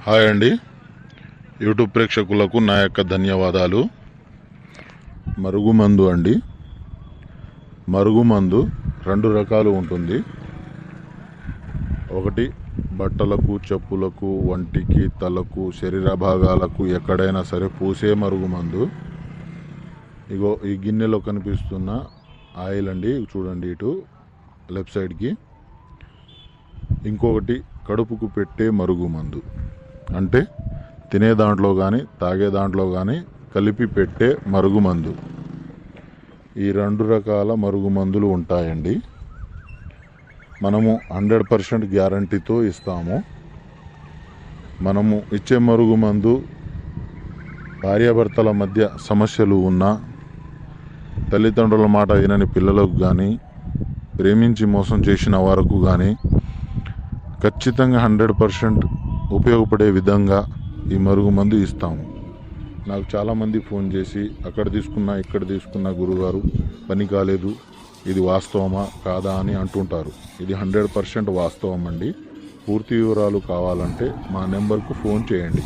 Hi అండి, YouTube ప్రేక్షకులకు నా యొక్క ధన్యవాదాలు. మరుగుమందు అండి. మరుగుమందు రెండు రకాలు ఉంటుంది. ఒకటి బట్టలకు, చెప్పులకు, వంటికి, తలకు, శరీర భాగాలకు ఎక్కడైనా సరే పూసే మరుగుమందు. ఇగో ఈ గిన్నెలో కనిపిస్తున్న ఆయిల్ అండి, చూడండి ఇటు లెఫ్ట్ సైడ్కి. ఇంకొకటి కడుపుకు పెట్టే మరుగుమందు, అంటే తినే దాంట్లో కానీ తాగే దాంట్లో కానీ కలిపి పెట్టే మరుగుమందు. ఈ రెండు రకాల మరుగుమందులు ఉంటాయండి. మనము 100% గ్యారంటీతో ఇస్తాము. మనము ఇచ్చే మరుగుమందు భార్యాభర్తల మధ్య సమస్యలు ఉన్నా, తల్లిదండ్రుల మాట వినని పిల్లలకు కానీ, ప్రేమించి మోసం చేసిన వారికి కానీ ఖచ్చితంగా 100% ఉపయోగపడే విధంగా ఈ మరుగుమందు ఇస్తాము. నాకు చాలామంది ఫోన్ చేసి అక్కడ తీసుకున్నా ఇక్కడ తీసుకున్నా గురుగారు పని కాలేదు, ఇది వాస్తవమా కాదా అని అంటుంటారు. ఇది 100% వాస్తవం అండి. పూర్తి వివరాలు కావాలంటే మా నెంబర్కు ఫోన్ చేయండి.